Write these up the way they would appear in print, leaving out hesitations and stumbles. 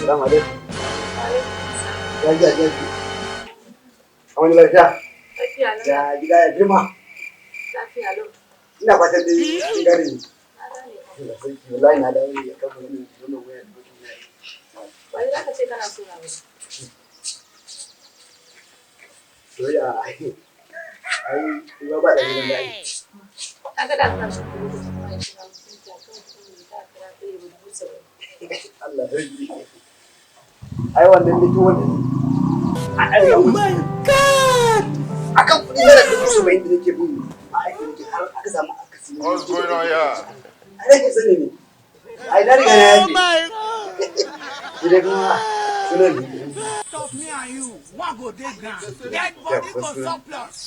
Salamu alaikum. Ya ji ya ji. A wani lafiya? Ya gida ya girma? Lafiya lau. Ina fatan dai kin gane ni. Allah sarki wallahi na dawo ne kan wannan wayar da mutum ya yi. Wani za ka ce kana so na wani? Soya ai ba da gidan da ai. Kaga da kana so kuma kuma ya shiga mutum ta kan kuma ta kira ta yi rubutu. Allah sarki. Ai wannan ne to wannan. Oh my god. Akan kudi da dubu 70 da nake bin a aikin nake har aka samu akasi. What's going on here? Ai nake sani ne. Ai na riga na yaji. Idan kuma sunan Stop me and you. One go dey ground. Dead body go surplus.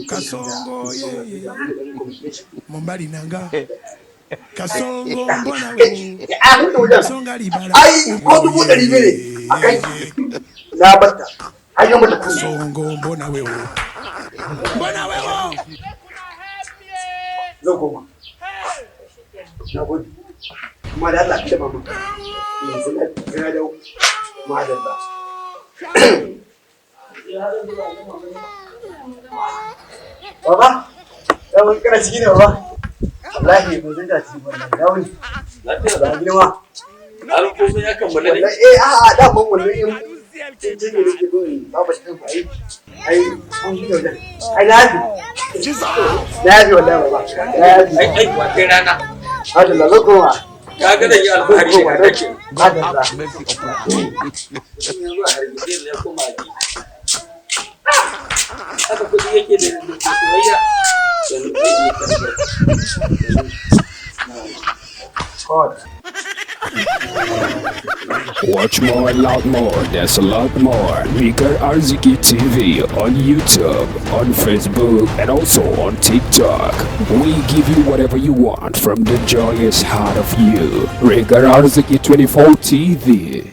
Kasongo Mombari nanga. Kasongo mbona wewe. Kasonga libala. ai ko dubu 100 ne akai na batta ai yau mata kusa Kasongo mbona wewe. Mbona wewe. zan koma na gode kuma da Allah ka mama yanzu na dawo madalla baba dan mun kana ciki ne baba wallahi ba zan dace wannan dawo lafiya da girma Alƙoƙo ya kammala ne. a da ban wannan in ce ne nake gurin baba shi kanku ai an shi da ai na yafi wallahi baba na yafi Ai kuwa kai rana. madalla zo koma Ka ga zan yi alfahari da kai kake. madalla Yanzu a hargitse ne kuma ji. Haka kuɗi yake da soyayya. God. Watch more, a lot more. There's a lot more. Rigor Arziki TV on YouTube, on Facebook, and also on TikTok. We give you whatever you want from the joyous heart of you. Rigor Arziki 24 TV.